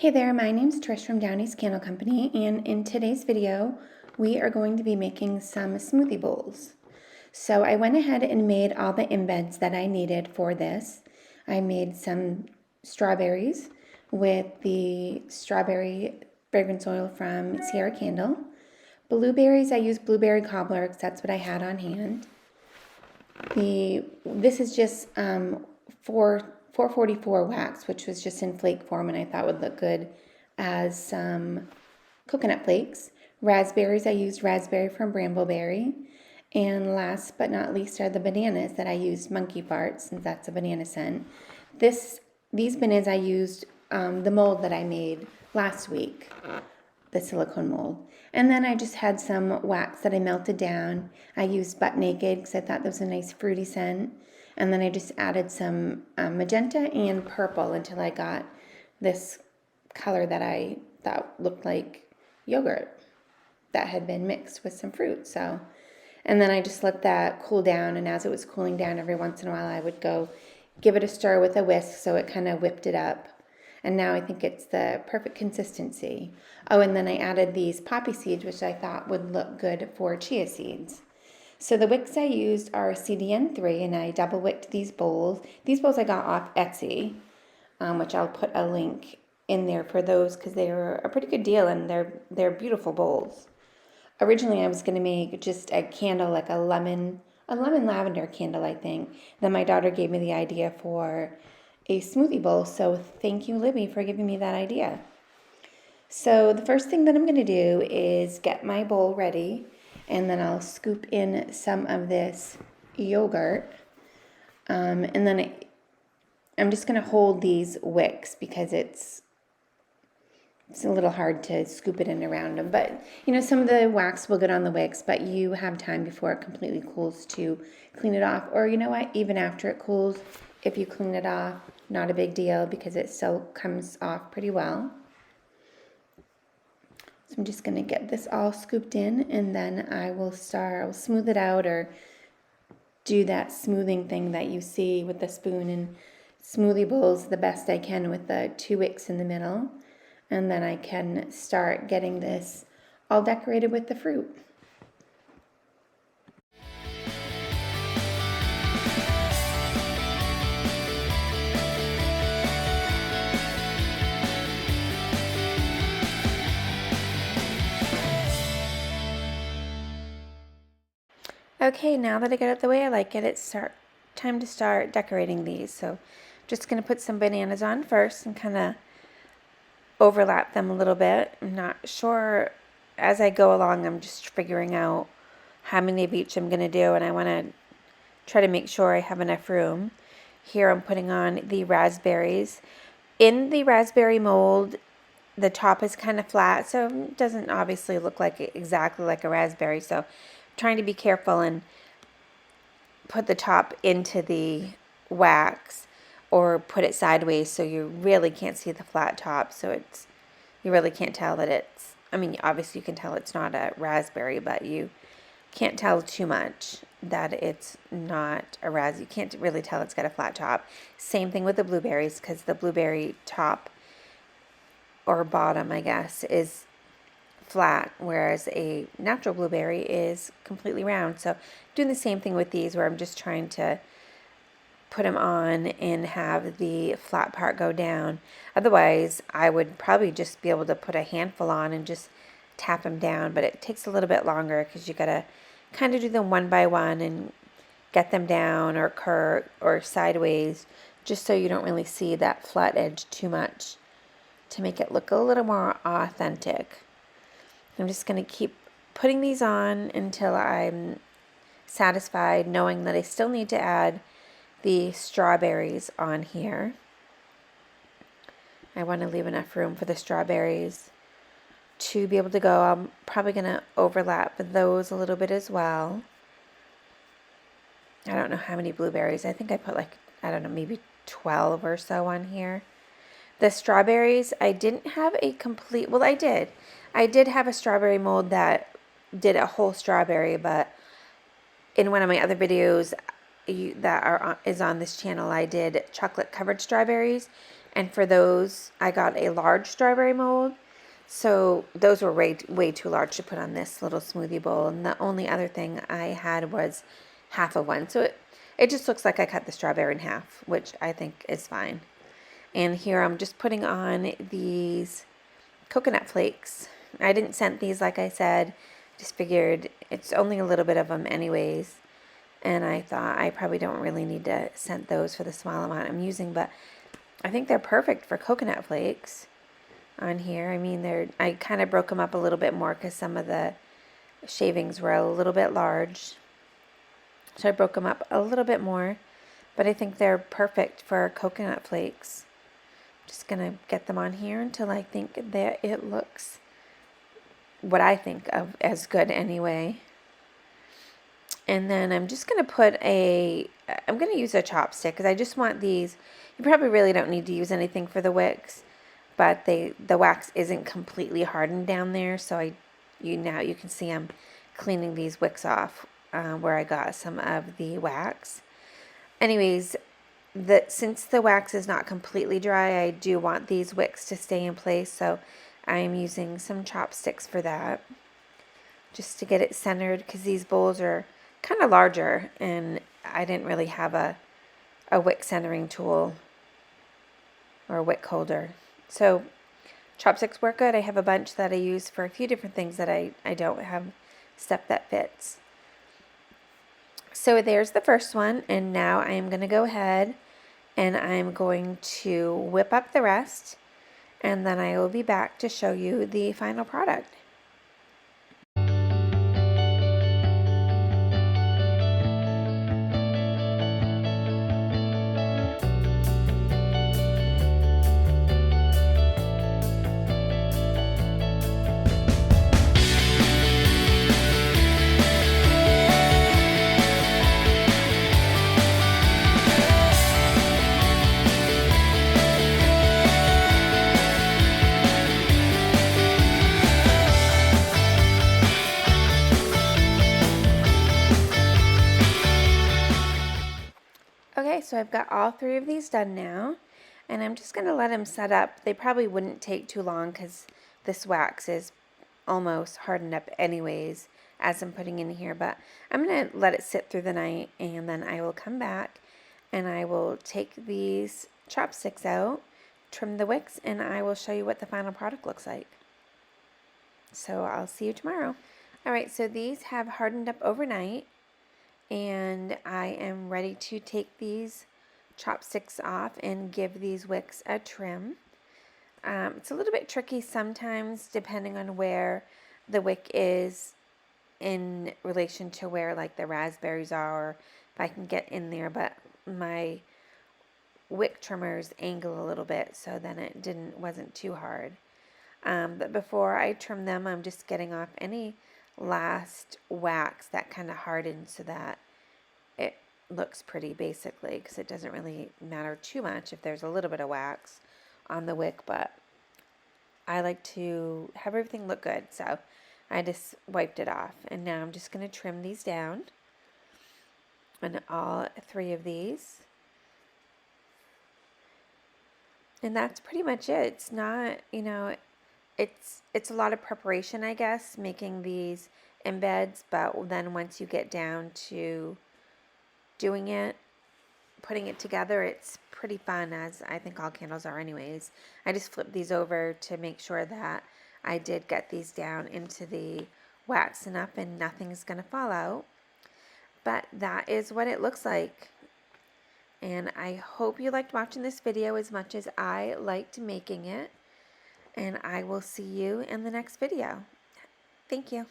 Hey there, my name's Trish from Downey's Candle Company, and in today's video, we are going to be making some smoothie bowls. So I went ahead and made all the embeds that I needed for this. I made some strawberries with the strawberry fragrance oil from Sierra Candle. Blueberries, I used blueberry cobbler because that's what I had on hand. This is just 444 wax, which was just in flake form and I thought would look good as some coconut flakes. Raspberries, I used raspberry from Brambleberry. And last but not least are the bananas that I used monkey farts, since that's a banana scent. These bananas I used the mold that I made last week, the silicone mold. And then I just had some wax that I melted down. I used Butt Naked because I thought that was a nice fruity scent. And then I just added some magenta and purple until I got this color that I thought looked like yogurt that had been mixed with some fruit. And then I just let that cool down, and as it was cooling down, every once in a while I would go give it a stir with a whisk so it kind of whipped it up. And now I think it's the perfect consistency. Oh, and then I added these poppy seeds, which I thought would look good for chia seeds. So the wicks I used are CDN3, and I double wicked these bowls. These bowls I got off Etsy, which I'll put a link in there for those because they were a pretty good deal, and they're beautiful bowls. Originally I was going to make just a candle, like a lemon lavender candle, I think. Then my daughter gave me the idea for a smoothie bowl, so thank you, Libby, for giving me that idea. So the first thing that I'm going to do is get my bowl ready, and then I'll scoop in some of this yogurt, and then I'm just going to hold these wicks because it's a little hard to scoop it in around them. But, some of the wax will get on the wicks, but you have time before it completely cools to clean it off. Or, you know what, even after it cools, if you clean it off, not a big deal because it still comes off pretty well. So I'm just going to get this all scooped in, and then I'll smooth it out or do that smoothing thing that you see with the spoon in smoothie bowls the best I can with the 2 wicks in the middle. And then I can start getting this all decorated with the fruit. Okay, now that I got it the way I like it, it's time to start decorating these. So I'm just going to put some bananas on first and kind of overlap them a little bit. I'm not sure as I go along. I'm just figuring out how many of each I'm going to do, and I want to try to make sure I have enough room. Here I'm putting on the raspberries. In the raspberry mold, the top is kind of flat, so it doesn't obviously look exactly like a raspberry. So I'm trying to be careful and put the top into the wax or put it sideways so you really can't see the flat top. So you really can't tell that it's, obviously you can tell it's not a raspberry, but you can't tell too much that it's not a raspberry. You can't really tell it's got a flat top. Same thing with the blueberries, because the blueberry top or bottom, I guess, is flat, whereas a natural blueberry is completely round. So doing the same thing with these, where I'm just trying to put them on and have the flat part go down. Otherwise, I would probably just be able to put a handful on and just tap them down, but it takes a little bit longer because you gotta kind of do them one by one and get them down or curve or sideways, just so you don't really see that flat edge too much, to make it look a little more authentic. I'm just going to keep putting these on until I'm satisfied, knowing that I still need to add the strawberries on here. I want to leave enough room for the strawberries to be able to go. I'm probably going to overlap those a little bit as well. I don't know how many blueberries. I think I put maybe 12 or so on here. The strawberries, I didn't have a complete, well, I did. I did have a strawberry mold that did a whole strawberry, but in one of my other videos is on this channel, I did chocolate covered strawberries. And for those, I got a large strawberry mold. So those were way too large to put on this little smoothie bowl. And the only other thing I had was half of one. So it just looks like I cut the strawberry in half, which I think is fine. And here I'm just putting on these coconut flakes. I didn't scent these, like I said. Just figured it's only a little bit of them anyways. And I thought I probably don't really need to scent those for the small amount I'm using, but I think they're perfect for coconut flakes on here. I mean, I kind of broke them up a little bit more because some of the shavings were a little bit large. So I broke them up a little bit more, but I think they're perfect for coconut flakes. Just going to get them on here until I think that it looks what I think of as good anyway. And then I'm just going to I'm going to use a chopstick because I just want these. You probably really don't need to use anything for the wicks, but the wax isn't completely hardened down there. So now you can see I'm cleaning these wicks off where I got some of the wax. Anyways, since the wax is not completely dry, I do want these wicks to stay in place. So I'm using some chopsticks for that, just to get it centered because these bowls are kind of larger and I didn't really have a wick centering tool or a wick holder. So chopsticks work good. I have a bunch that I use for a few different things that I don't have stuff that fits. So there's the first one, and now I am going to go ahead and I'm going to whip up the rest, and then I will be back to show you the final product. Okay, so I've got all 3 of these done now, and I'm just going to let them set up. They probably wouldn't take too long because this wax is almost hardened up anyways as I'm putting in here, but I'm going to let it sit through the night, and then I will come back and I will take these chopsticks out, trim the wicks, and I will show you what the final product looks like. So I'll see you tomorrow. Alright, so these have hardened up overnight, and I am ready to take these chopsticks off and give these wicks a trim. It's a little bit tricky sometimes depending on where the wick is in relation to where like the raspberries are, or if I can get in there, but my wick trimmers angle a little bit, so then it wasn't too hard. But before I trim them, I'm just getting off any last wax that kind of hardens so that it looks pretty basically, because it doesn't really matter too much if there's a little bit of wax on the wick, but I like to have everything look good, so I just wiped it off. And now I'm just going to trim these down on all 3 of these. And that's pretty much it. It's not, it's a lot of preparation, I guess, making these embeds, but then once you get down to doing it, putting it together, it's pretty fun, as I think all candles are anyways. I just flip these over to make sure that I did get these down into the wax enough and nothing's going to fall out. But that is what it looks like. And I hope you liked watching this video as much as I liked making it. And I will see you in the next video. Thank you.